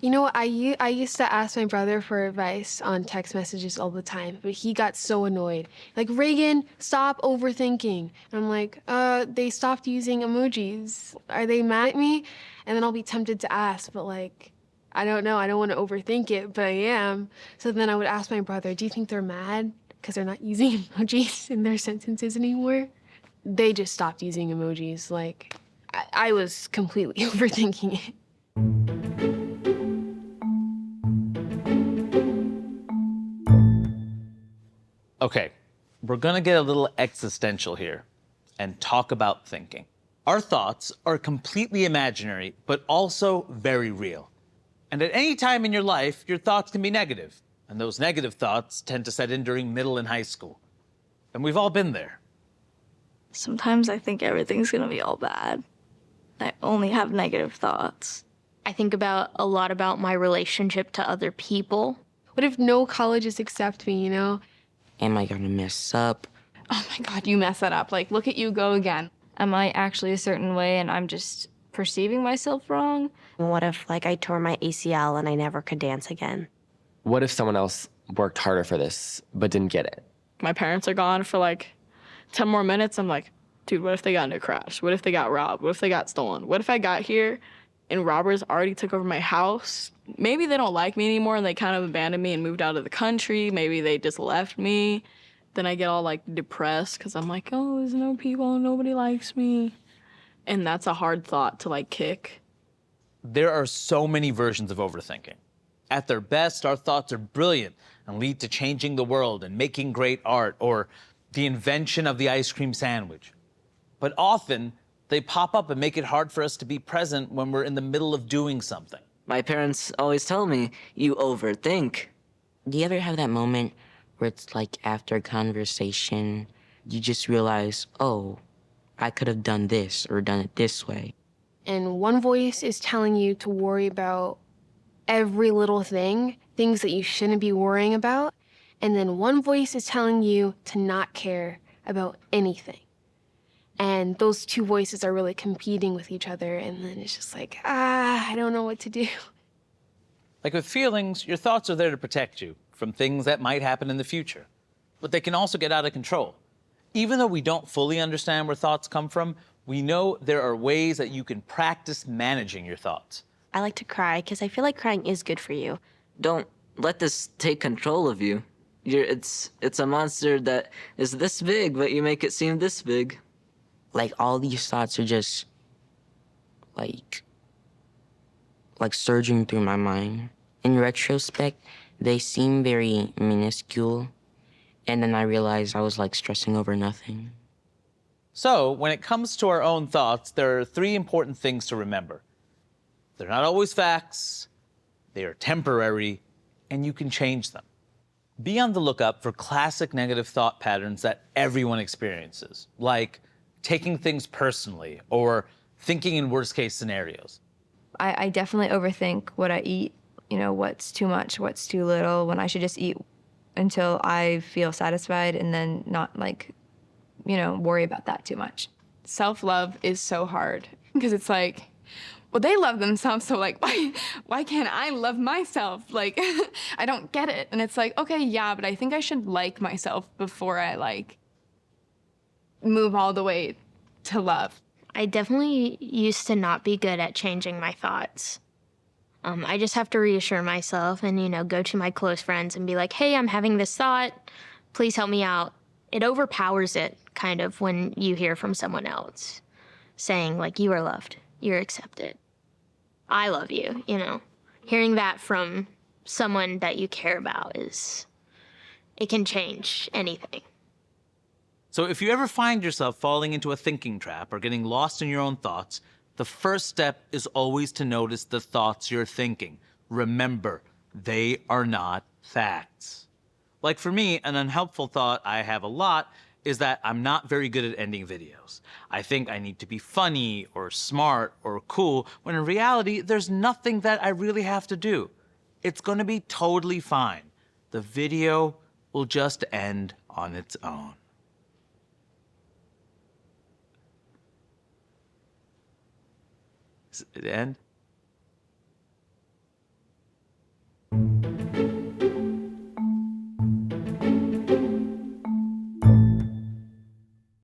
You know, I used to ask my brother for advice on text messages all the time, but he got so annoyed. Like, Reagan, stop overthinking. And I'm like, they stopped using emojis. Are they mad at me? And then I'll be tempted to ask, but like, I don't know. I don't want to overthink it, but I am. So then I would ask my brother, do you think they're mad because they're not using emojis in their sentences anymore? They just stopped using emojis. Like, I was completely overthinking it. Okay, we're gonna get a little existential here and talk about thinking. Our thoughts are completely imaginary, but also very real. And at any time in your life, your thoughts can be negative. And those negative thoughts tend to set in during middle and high school. And we've all been there. Sometimes I think everything's gonna be all bad. I only have negative thoughts. I think a lot about my relationship to other people. What if no colleges accept me, you know? Am I gonna mess up? Oh my God, you mess that up. Like, look at you go again. Am I actually a certain way and I'm just perceiving myself wrong? What if, like, I tore my ACL and I never could dance again? What if someone else worked harder for this but didn't get it? My parents are gone for like 10 more minutes. I'm like, dude, what if they got into a crash? What if they got robbed? What if they got stolen? What if I got here and robbers already took over my house? Maybe they don't like me anymore and they kind of abandoned me and moved out of the country. Maybe they just left me. Then I get all like depressed because I'm like, oh, there's no people, nobody likes me. And that's a hard thought to like kick. There are so many versions of overthinking. At their best, our thoughts are brilliant and lead to changing the world and making great art or the invention of the ice cream sandwich. But often, they pop up and make it hard for us to be present when we're in the middle of doing something. My parents always tell me, you overthink. Do you ever have that moment where it's like after a conversation, you just realize, oh, I could have done this or done it this way? And one voice is telling you to worry about every little thing, things that you shouldn't be worrying about. And then one voice is telling you to not care about anything. And those two voices are really competing with each other. And then it's just like, I don't know what to do. Like with feelings, your thoughts are there to protect you from things that might happen in the future. But they can also get out of control. Even though we don't fully understand where thoughts come from, we know there are ways that you can practice managing your thoughts. I like to cry because I feel like crying is good for you. Don't let this take control of you. It's a monster that is this big, but you make it seem this big. Like, all these thoughts are just, like surging through my mind. In retrospect, they seem very minuscule. And then I realized I was, like, stressing over nothing. So, when it comes to our own thoughts, there are three important things to remember. They're not always facts, they are temporary, and you can change them. Be on the lookout for classic negative thought patterns that everyone experiences, like taking things personally or thinking in worst-case scenarios. I definitely overthink what I eat, you know, what's too much, what's too little, when I should just eat until I feel satisfied and then not, like, you know, worry about that too much. Self-love is so hard because it's like, well, they love themselves, so like, why can't I love myself? Like, I don't get it. And it's like, okay, yeah, but I think I should like myself before I like move all the way to love. I definitely used to not be good at changing my thoughts. I just have to reassure myself and, you know, go to my close friends and be like, hey, I'm having this thought. Please help me out. It overpowers it, kind of, when you hear from someone else saying, like, you are loved, you're accepted. I love you, you know. Hearing that from someone that you care about it can change anything. So if you ever find yourself falling into a thinking trap or getting lost in your own thoughts, the first step is always to notice the thoughts you're thinking. Remember, they are not facts. Like for me, an unhelpful thought I have a lot is that I'm not very good at ending videos. I think I need to be funny or smart or cool, when in reality, there's nothing that I really have to do. It's gonna be totally fine. The video will just end on its own. Does it end?